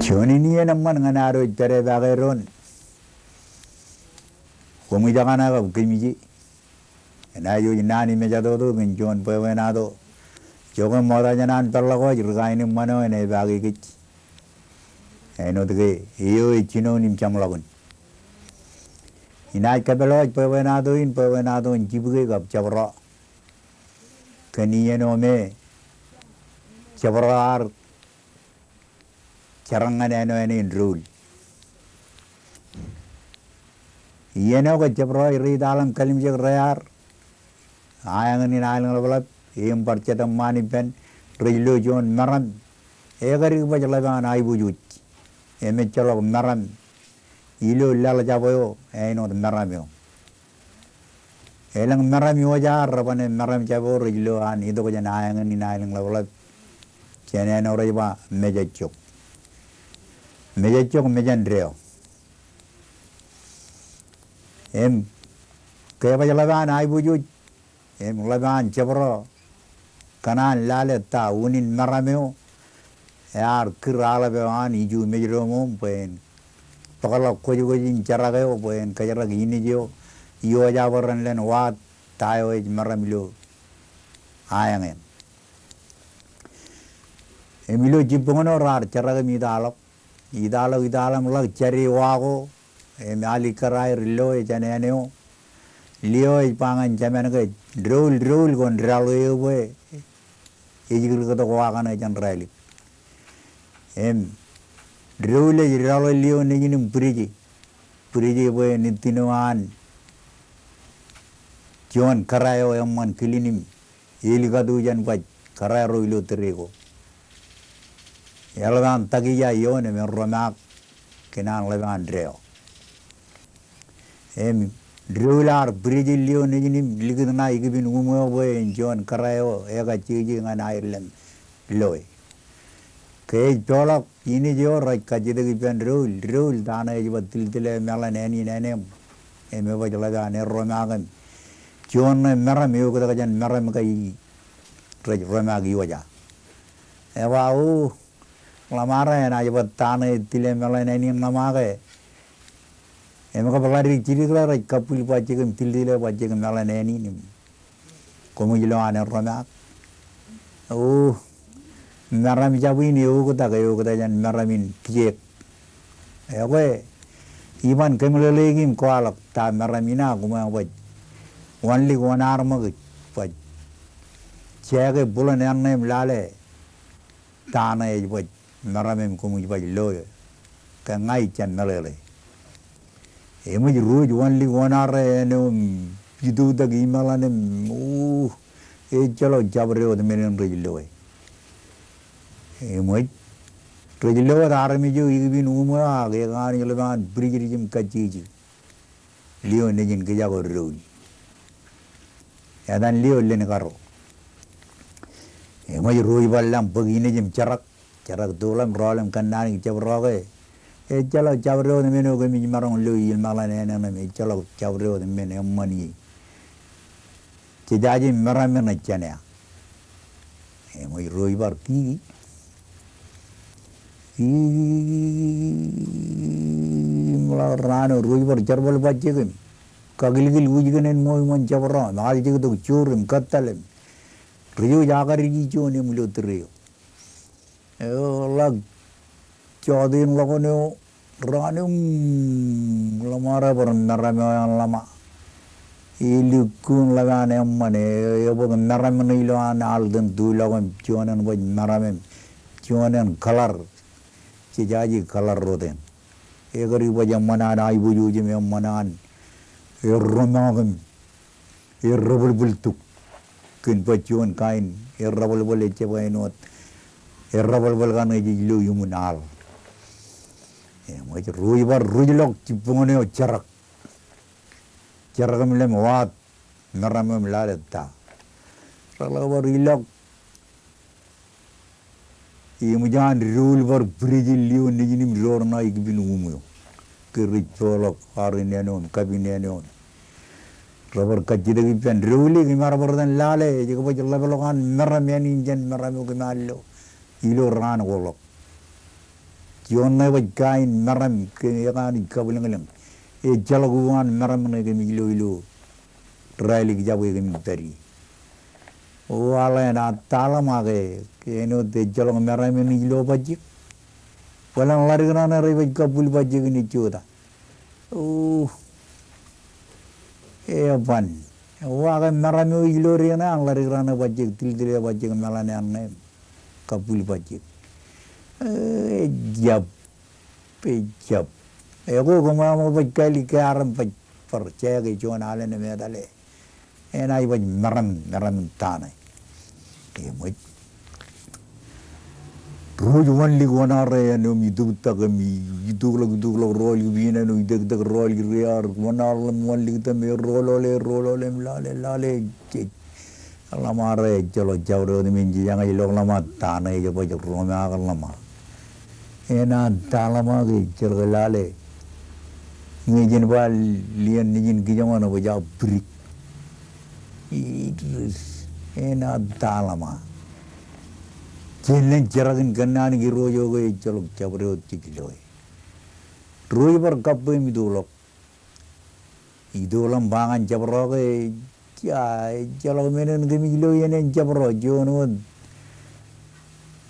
Chonini naman nga naro itere bagayron. Kumijagana ka kimiji. Na yo nani mejado do min John Pewenado. Jogo mora janan perlago jirgaini mano ene bagi kich. Eno de iyo ichino nim chamlagun. Inai kabelo Pewenado in jibuge gap chabra. Kanieno me chabrar charangan eno in rule. Yeno ka chabra iri dalam kalim jag rayar. Ayangan in alang labalap iyong parchatam manipen rilo jon maram egari bajalagan ay bujuch eme chalok maram ilo lala jaboyo eno maram yo elang maram yo jar rabane maram jabo rilo an ido ko jan ayangan in alang labalap chene no reba mejachok mejandreo em ke bajalagan ay bujuch em laban chabro kanan laleta unin marameo yar kirala bewan iju mejromo pen pakala kojin charageo pen kajara gini jo yo jabaran len wat tayo maramilo ayang emilo jibongo rar charaga midalok idalam lag chari wago em ali karai rillo janeneo Leo pangan zaman ke drol kon dralo we ejigir ko to wakan jan rally em drol dralo leo ne nim priji we nitinoan John karayo emman kilinim eliga du jan baj kararo ilo terego yalwan tagiya yone men romak kenan levan dreo em Drular Bridilio Niginim Ligana Igibin Umo John Carayo Ega Chiging and Ireland Loy. Cage Dolok Inijor like Kajidipan rule Dana Tiltile Melanani Nanem Emevajalaga and Romagan John Maramukajan Maramakai Romagi Eva Lamara and I was Tana Tile Melanani Lamare. Emang kapalari ciri tu lah kapul pacik tilile pacik melaneni ni, kamu jelah ane romak, oh meram jabu ini kata jan meramin tiek, aku iman kemelelegi kualak ta meramina aku mau buat, only one arm aku buat, cek bulan yang nem lale, tanah aja buat meramim kamu buat loy, kengai jan melele. Emu ruj only one hour eno pidu the gimalan chalo jabre the men rejilo emu rejilo the army ju ibin umwa gegan yelban brigijim kachiji leo nejin ke jago ruj yadan leo len karo emu ruj ballam pagine jim charak dolam rolam kanani chabrage chalo chabro the men go mi marong lui malan ene chalo chabro the men money chijaji maramen chania e moi roi bar ki mula rano roi bar charbal bajje kagilgil ujgen moi mon chabro mal jig to churim kattalem riyo jagari ji chone mulo trio e lag Jodin lakono ranum lamara baron narame lama ilikun lagane mane yobo narame ilo an alden du lagon jonen bo narame jonen color cijaji color roden egari bo jamana na ibuju jeme manan erromagam errobul bultuk kin pajon kain errobul bol echeboinot errobul bol kan ji lu yumunal macam ruj bar ruj lok cipungone cerak milem wat meram melaleta kalau bar ilok imujan rule bar bridge liu nijinim lorna igbin umuyo kericholok harinenon kabinenon rubber kajidagi pen rule gimara berdan lale jika bocor lebelokan meram yang injen meram gimalo ilo ran golok John never kind Maram Kayani Kabilang. A Jalaguan Maram Rally Jawi Tari. Oh, Alana Talamage, you know the Jalam Maram in Ilo Bajik. Well, I'm Larigana River Kapul Bajik in each other. Oh, a one. Waga Maramo Iloriana, Larigana Bajik, Tilde Bajik, Malanan name. Kapul Bajik. Jab. Jab. A go Mama Kali Karam for Chag, John Allen and Medale. And I was Maram Tana. Road only one array and you do Tagami, you do roll, you win and you take the roll, you are 1 hour and 1 little me roll, lale, Alamare, Jolo Jaro, the Minjanga, Lama, Tana, you put your Roma Lama. And Talama, Jelale. Nijin Val, Lian Nijin Gijamana, which are brick. It is in a Talama. Chilling Jaragan Ganani Royo, Jolok Chabro Tikiloi. Ruiver Kapu Midulok. Idulam Bang and Jabroge, Jalomen and Gimiloyan and Jabro, John Wood.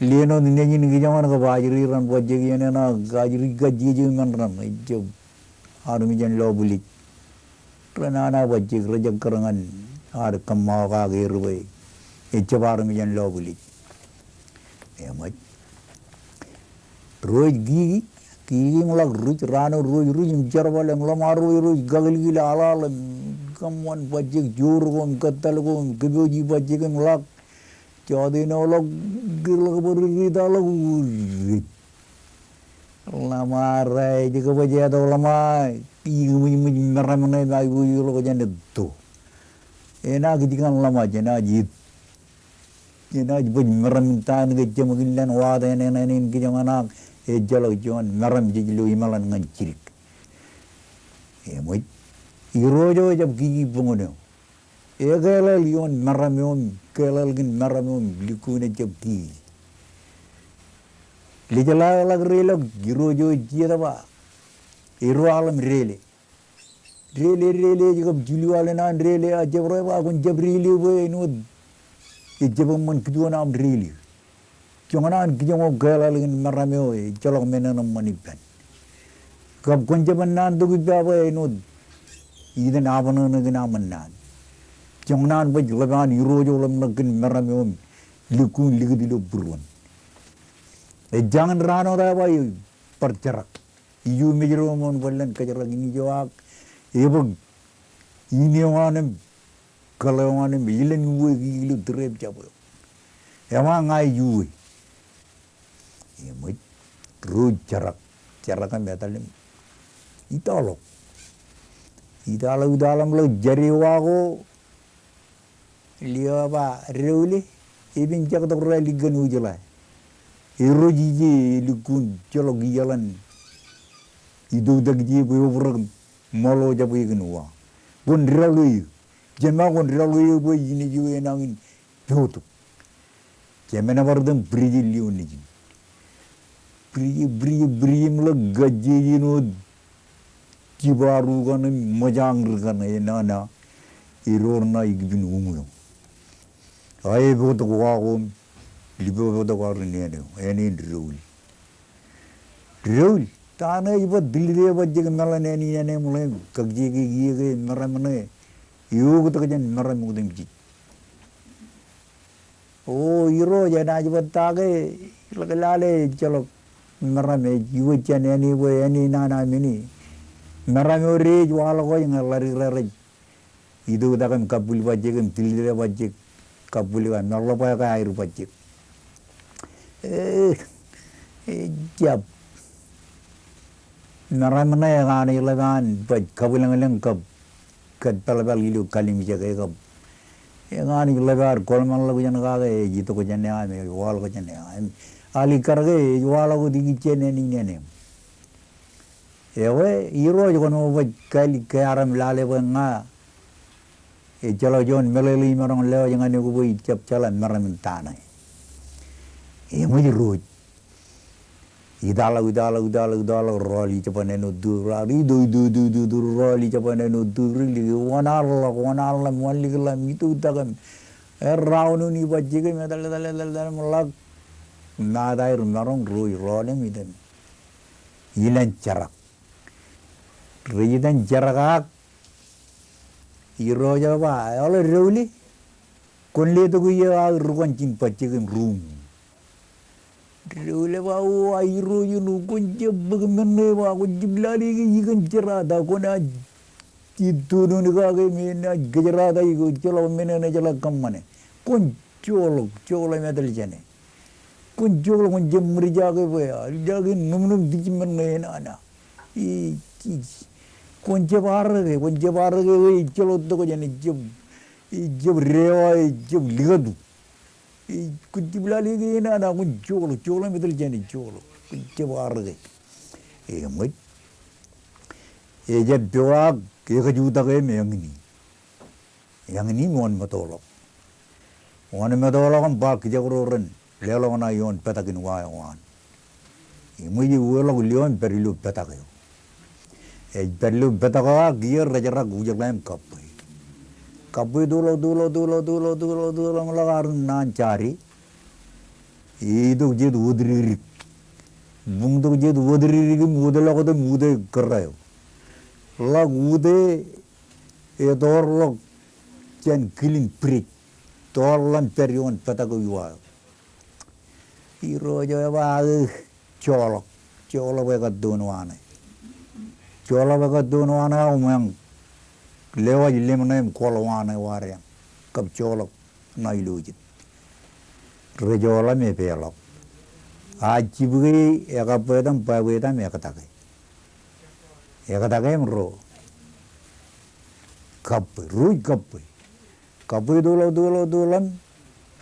Leon the Nijin Gijaman of Ajiri and Wajian and Gajri Gajiju Mandram, Job. Armijan Lobuli. Pranana Wajik Rajakarangan, Arkamaga Girway, Echavarmijan Lobuli. Roy Gigi, Kimula, Rich Rano, Ruj, Jarval, and Lamaru, Gagali, Alal, and come one Wajik, Jurgum, Catalogum, Gibuji Wajik and Lock, Jodino, Gilaburi, Lama, Jikabaja, Lama, Maramana, I will look at it. And I get Lama, Janajit. You know, but Maramtan, get Jamagilan, Wada, and in Gijamanak, a Jello John, Maram Jilu, Malan, and Chirik. Erojo of Gigi Bono. Egal, Yon, Maramon, Kelagin, Maramon, Lucuna of Gigi. Little Lagrelo, Girojo, Jedava, Eroalam really. Really, you have Julian and really, a Jabrava, when Jabrili way, no. Jabaman Kuduanam really. Jongan Gijamo girl in Marameo, Jolomen and money pen. Come Kunjaman to Gibaba, no. Even Avanon and Amanan. Jongan with Levan, Eurojolam Nakin Marameo, Lukun Ligidilo Bruin. A Jangan Rano Rava, Percherak. You major on Welland Kajarak in Joak, Evo Inioanum. Kalau ni bilan gue gilu terep jabo. Emang ai gue. Emang terus carakan betalem. Italo dalam lo jari wago. Lihat apa reuli. Ibin cakap tu orang ligan ujala. Erojiji likun colok jalan. Itu dah jadi beberapa malu jabo ikan uang. Pun reuli. Jemagon ralu boy ini juga nangin jodoh. Jemena berdem Brazil ini. Brazil mula gaji ini cibaru kan majang kan nana irorna igbin umum. Ayah betul kuahom, libu betul kuah ini ada. Raul, tanah ibu Delhi bajak malan ini mulai kerja gigi meramane. You go to the Maramudimji. Oh, you roll and I would tag like a lale, Jolok Marame, you would chen anyway, any nana mini. Maramo rage while going a larry. You do that and Kapul Bajik and Tilda Bajik, Kapulu and Nalapaka Iru Bajik. Jab Naramana 11, but Kabulang Cup. Kat pelabel ilu kalim jaga kab. Yang ani lebar kolman lagu jangan kage, jitu ko jangan ame, wal ko jangan. Ali karge, wal ko digi cene ni nene. Ewe, iro jo kono buat kali karam lale benga. Jalo John meleli marong leo jangan ni ko buat cap jalan maram tanah. Emo jiru. idala roli chapane no durari do roli chapane no durili wanarla mwalikla mitu tagam raunu ni bajige medal mulak nadai rumarong rui role midem ilan charak ridan jarak iroja ba ole roli konle to guya rukan cin pacigem room role ba o ayro yunu konje bugmenne ba ko jiblali gi yigan jarada kona tidunu ni ga ge mena gajrada yigo cholo menene jala kammane kon cholo medal jane kon cholo kon jemri jage ba jage numnum dijmenne na i konje barage cholo to ko jane jeb rewa jeb ligadu kujiblali ge na kun cholo medal jani cholo kunje barage moi je bwa ke ga juta ge yangni mon matolo kan ba ke jagororen lelo na yon petakin wan moi je wolo lion perilu petakayo perilu petaka gier rajara gujalam kapu dulo melagar nan cari itu jed udri bung tu jed udri muda lagu tu muda kerayo lag muda edor lag jan kilin prik torlan perion petaku yuwa iro jawa colok bekat donuane umang lewa jilemnem kolwane wariang kap colok nailujit rejola me pelok ajibge ekapedam pawedam ekatake mro kap dulo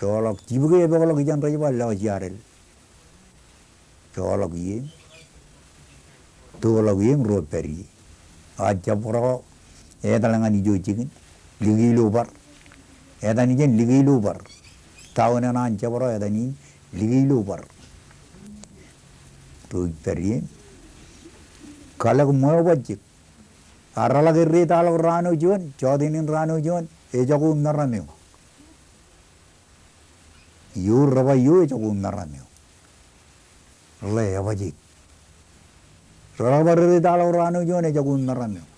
colok jibge bekolok jan rajwa lawa jarel colok ye dulo ro peri ajapro edalangan ijo chicken ligilu bar edani jen ligilu bar tawana nan jabro edani ligilu bar to peri kalag mo wajik arala gerri talag ranu jon chodinin ranu jon ejagu narrameo yu raba yu ejagu narrameo le wajik raba gerri talag ranu jon ejagu narrameo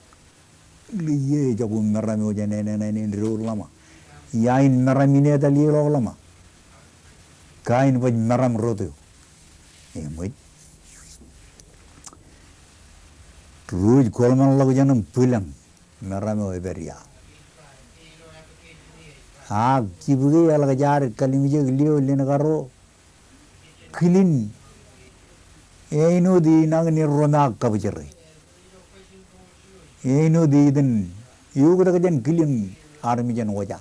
liye jago merame o jane ne lama yain meramine da li lama kain baj meram rodo moi ruj kolman lagu janam pulang merame o beria ha kibuge alaga jar kalimije liyo lenagaro kilin eino di nang ni rona kabjere eno diden yugo daga jan kilin armi jan oja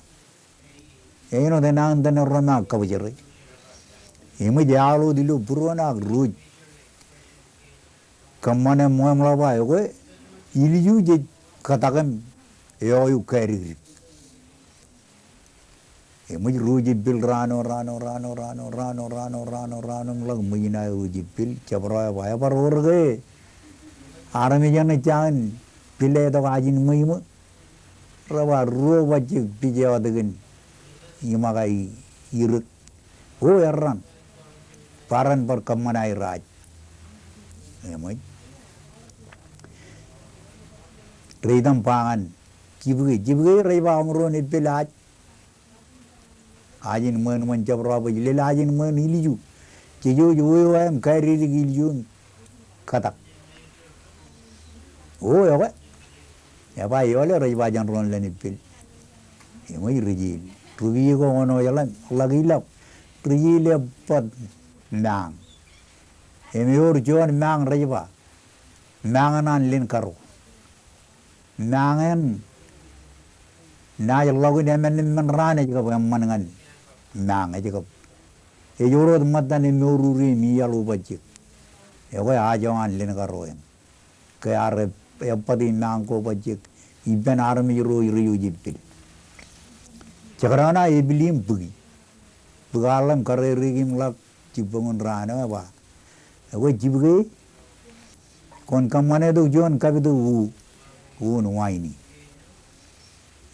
eno de nan den rona kabjere ema jalo dilu purona ruj kamane moamla ba yogo iliju je katagam yoyu kari ema ruj bil rano lag mujina ruj bil chabra ba par orge armi jan chan pile to ajin muimu rawa ro wajib pijewa dengan imagai irut o erran paran par kamanai raj emoi reidam pangan jibuge reiba amro ni pilaj ajin men jabra bajile ajin men iliju jejo em kairi iliju katak o yawa ya yole reiba jan ron leni pil emoi rijil rugi ko ono yalan lagilap rijile pad nang emior jon nang reiba nanganan lin karo nangen na lagu ne men rane ko mangan nang ko e yoro madan emoruri mi yalu bajik e ko ajon lin karo em ke are epadi nang ko bajik iben armi ro jipil chakrana iblim bugi bugalam karerigim lak cibangun rana ba Ewe jibge kon kamane do John kabidu u no waini.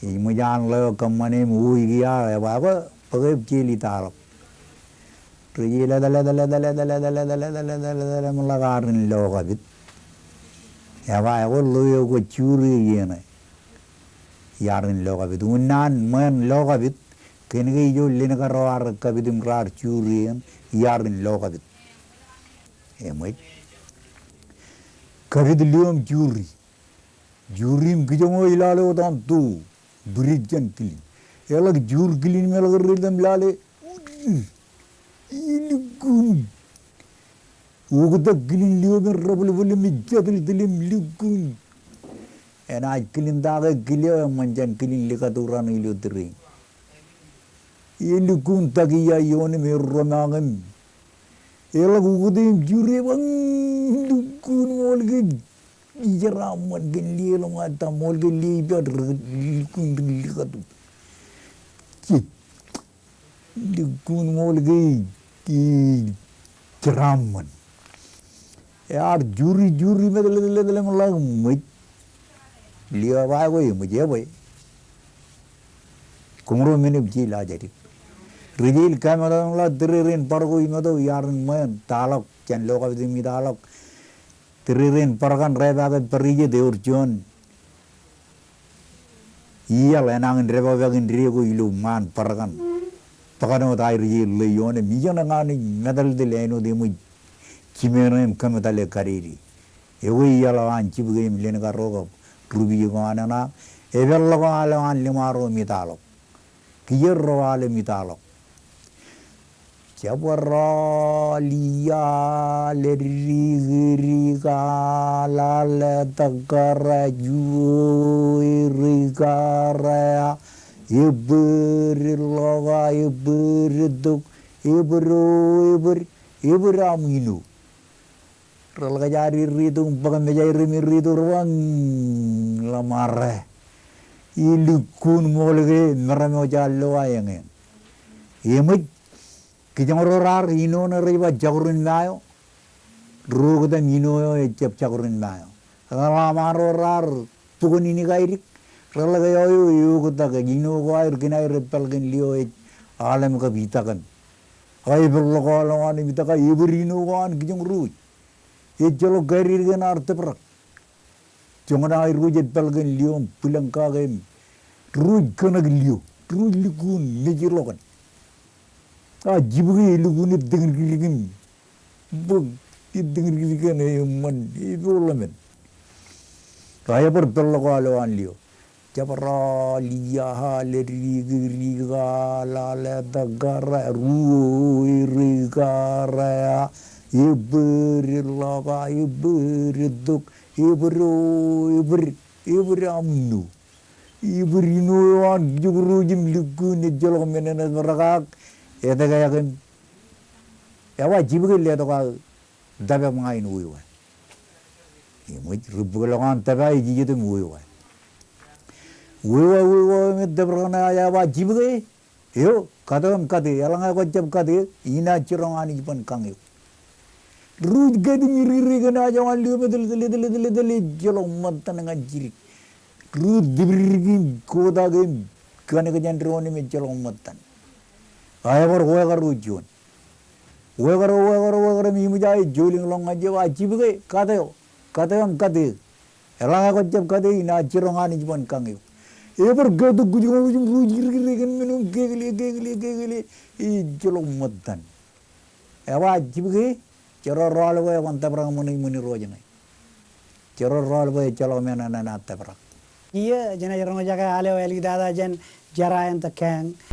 E mo jan lo kamane mu ya ya ba ba page chili tal. Tri la mulagarin lo kabit. Ya ba ko lo ko churi yene. Yarin lo kabit unan man lo kabit kenige jo lena rawar kabidim rar churi yarin lo kabit. E mo kabid liom juri jurim kijongo ilale otan tu bridjan kilin elak jur kilin melak ridam lale ilikun ugda kilin liom rabul bulim jadil dilim likun ena kilin daga kilio manjan kilin likaturan ilu tering ilikun tagiya yoni merronangem elak ugudim juri bang dukun molge ijaraman geli lo mata molge li biar dukun likatu dukun molge ijaraman यार jury jury में ले मतलब मुझ लिया भाई कोई मुझे भाई कुमरो मैंने बची ला जाती रिजील क्या मतलब तेरे पर कोई मतलब यार मैं तालक चैन लोग अभी दिन तालक तेरे पर kan reba ke perije de urjon iya lenang reba bagin rio ko ilu man parakan pakano tai rijil le yone mijana ngani medal de leno de mu Cimenem kami tale kariri, ewe iya lawan cibuge milen karogo, rubi ko anana, evel lo alawan limaro mitalo, kiyerro ale mitalo. Jabara liya lerigiriga lale takara juirigara, iberiloga iberiduk, iberaminu. Ralga jari ritu pakan mejari miritu ruang lamare ilikun molge merame jallo ayenge yemut kijangororar ino na riba jagurin mayo rugda mino echep jagurin mayo lamaro tukun ini kairik ralga yo yugda ka ino ko air kinai repel kin lio alam ka bitakan ay berlo ko lawan bitaka ibrino ko an kijangru ये चलो गरीर के नार तपरक चंगना रूज पलगन लियो पुलंका के रूज कनक लियो रूज लिकुन निजी लोगन जिबगे लिकुन इतने किलिकन बग इतने किलिकन ये मन ये बोलमें राया पर पल्लो को आलवान लियो जबरा लिया हाले रिगा लाले दगारा रूइरिगारा iberiloga iberiduk iberamnu iberinuan jugrujim likun jolok menena berakak eta kayakan yawa jibge le to ka dabe mangai nu wa imoi rubgologan tabai jije mu wa me debrana yawa jibge yo kadam kade yalanga ko jab kade ina chirongani pan kangi Ruj gadi miriri kana jangan liu bedel jelo mantan ngajiri ruj dibirigi koda game kane ke jantroni me jelo mantan ayar hoya kar rujon hoya kar mi mujai joling long aja wajib ke katayo kate elang ko jab kate ina chirongani jban kangi eber gadu gujung ruj giri kan minum gegli I jelo mantan wajib ke Cero roll boy konta perang muni roja nai. Cero roll boy calo mena na perang. Iya, jana jarang jaga ale wali dada jen jara yang tekeng.